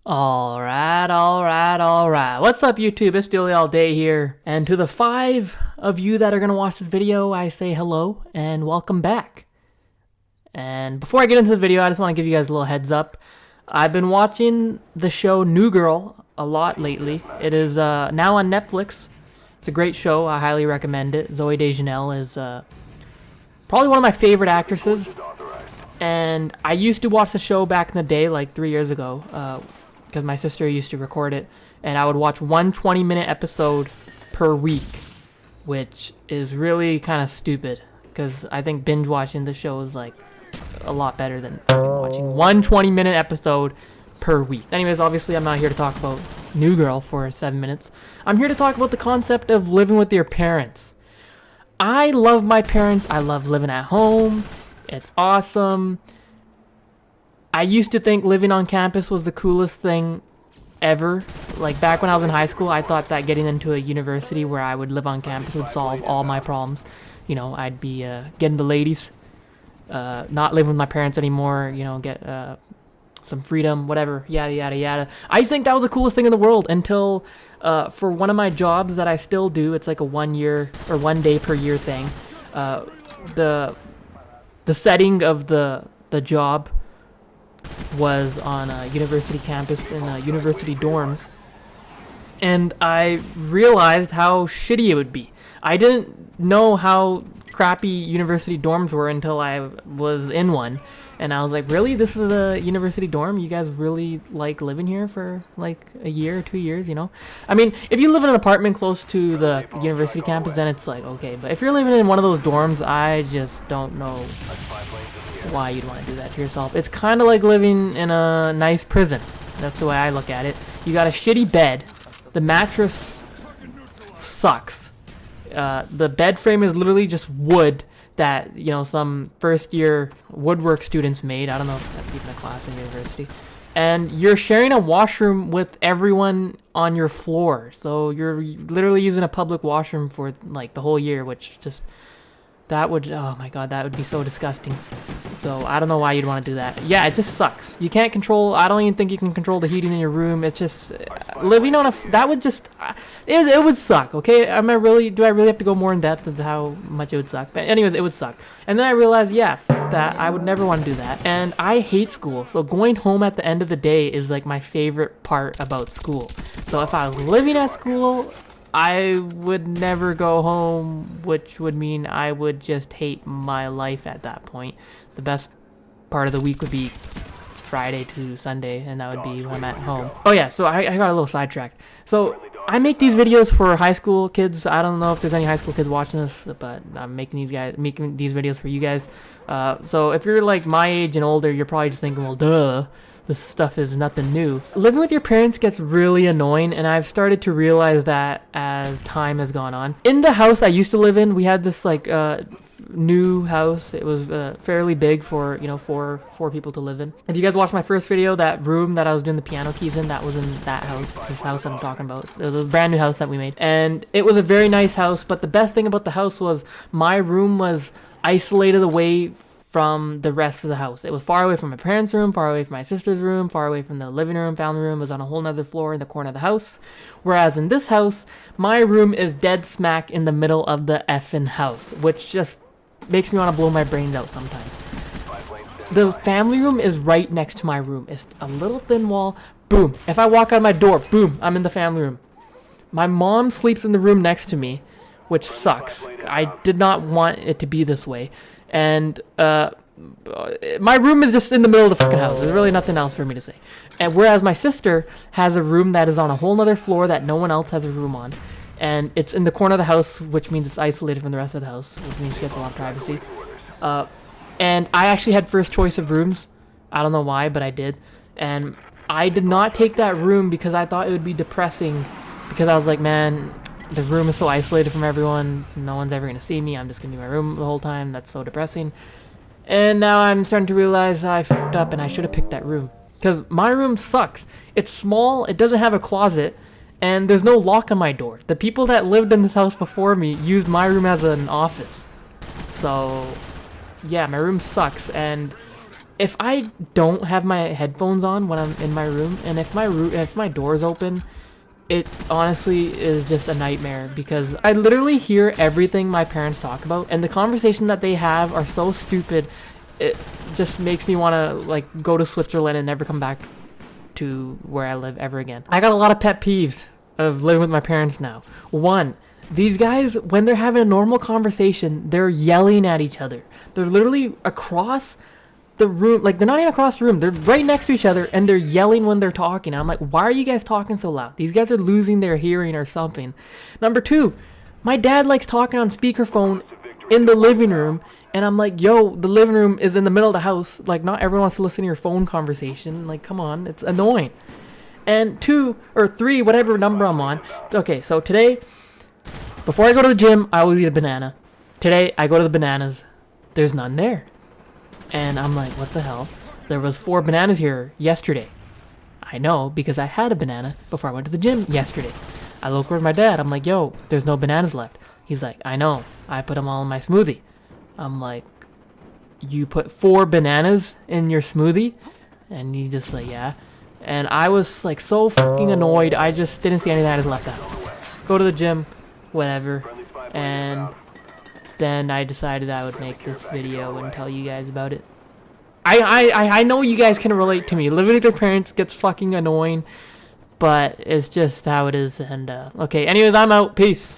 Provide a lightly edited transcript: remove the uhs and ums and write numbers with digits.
Alright. What's up, YouTube? It's Dulai all day here. And to the 5 of you that are going to watch this video, I say hello and welcome back. And before I get into the video, I just want to give you guys a little heads up. I've been watching the show New Girl a lot lately. It is now on Netflix. It's a great show. I highly recommend it. Zooey Deschanel is probably one of my favorite actresses. And I used to watch the show back in the day, like 3 years ago, because my sister used to record it, and I would watch one 20-minute episode per week, which is really kind of stupid, because I think binge watching the show is like a lot better than watching one 20-minute episode per week. Anyways, obviously I'm not here to talk about New Girl for 7 minutes. I'm here to talk about the concept of living with your parents. I love my parents. I love living at home. It's awesome. I used to think living on campus was the coolest thing ever. Like back when I was in high school, I thought that getting into a university where I would live on campus would solve all my problems. You know, I'd be getting the ladies, not living with my parents anymore, you know, get some freedom, whatever, yada, yada, yada. I think that was the coolest thing in the world until for one of my jobs that I still do, it's like a 1 year or 1 day per year thing. The setting of the job was on a university campus in university dorms, and I realized how shitty it would be. I didn't know how crappy university dorms were until I was in one, and I was like, really, this is a university dorm? You guys really like living here for like a year or 2 years, you know? I mean, if you live in an apartment close to the university campus, then it's like, okay, but if you're living in one of those dorms, I just don't know why you'd want to do that to yourself. It's kind of like living in a nice prison. That's the way I look at it. You got a shitty bed. The mattress sucks. The bed frame is literally just wood that, you know, some first year woodwork students made. I don't know if that's even a class in university. And you're sharing a washroom with everyone on your floor. So you're literally using a public washroom for like the whole year, which just, that would, oh my god, that would be so disgusting. So I don't know why you'd want to do that. Yeah, it just sucks. You can't control, I don't even think you can control the heating in your room. It's just, living on a, that would just, it would suck, okay? Do I really have to go more in depth into how much it would suck? But anyways, it would suck. And then I realized, yeah, f that, I would never want to do that. And I hate school, so going home at the end of the day is like my favorite part about school. So if I was living at school, I would never go home, which would mean I would just hate my life at that point. The best part of the week would be Friday to Sunday, and that would be when I'm at home. Oh yeah, so I got a little sidetracked. So I make these videos for high school kids. I don't know if there's any high school kids watching this, but I'm making these videos for you guys. So if you're like my age and older, you're probably just thinking, well, duh. This stuff is nothing new. Living with your parents gets really annoying, and I've started to realize that as time has gone on. In the house I used to live in, we had this like new house. It was fairly big for, you know, four people to live in. If you guys watched my first video, that room that I was doing the piano keys in, that was in that house, this house I'm talking about. It was a brand new house that we made, and it was a very nice house. But the best thing about the house was my room was isolated away from the rest of the house. It was far away from my parents' room, far away from my sister's room, far away from the living room, family room. It was on a whole nother floor in the corner of the house. Whereas in this house, my room is dead smack in the middle of the effing house, which just makes me want to blow my brains out sometimes. The family room is right next to my room. It's a little thin wall. Boom. If I walk out of my door, boom, I'm in the family room. My mom sleeps in the room next to me, which sucks. I did not want it to be this way. And my room is just in the middle of the fucking house. There's really nothing else for me to say. And whereas my sister has a room that is on a whole nother floor that no one else has a room on. And it's in the corner of the house, which means it's isolated from the rest of the house, which means she gets a lot of privacy. And I actually had first choice of rooms. I don't know why, but I did. And I did not take that room because I thought it would be depressing. Because I was like, man, the room is so isolated from everyone. No one's ever going to see me. I'm just going to be in my room the whole time. That's so depressing. And now I'm starting to realize I fucked up and I should have picked that room. Because my room sucks. It's small. It doesn't have a closet. And there's no lock on my door. The people that lived in this house before me used my room as an office. So, yeah, my room sucks. And if I don't have my headphones on when I'm in my room, and if my door's open, it honestly is just a nightmare, because I literally hear everything my parents talk about, and the conversation that they have are so stupid. It just makes me want to like go to Switzerland and never come back to where I live ever again. I got a lot of pet peeves of living with my parents now. One, these guys, when they're having a normal conversation, they're yelling at each other. They're literally across the room, like they're not even across the room, they're right next to each other, and they're yelling when they're talking. I'm like, why are you guys talking so loud? These guys are losing their hearing or something. Number two, my dad likes talking on speakerphone in the living room, and I'm like, yo, the living room is in the middle of the house. Like, not everyone wants to listen to your phone conversation. Like, come on, it's annoying. And 2 or 3, whatever number I'm on. Okay, so today, before I go to the gym, I always eat a banana. Today, I go to the bananas. There's none there. And I'm like, what the hell? There was 4 bananas here yesterday. I know, because I had a banana before I went to the gym yesterday. I look over at my dad. I'm like, yo, there's no bananas left. He's like, I know. I put them all in my smoothie. I'm like, you put 4 bananas in your smoothie? And he just like, yeah. And I was like so fucking annoyed. I just didn't see any bananas left out. Go to the gym, whatever. And then I decided I would make this video and tell you guys about it. I know you guys can relate to me. Living with your parents gets fucking annoying, but it's just how it is. And okay, anyways, I'm out. Peace.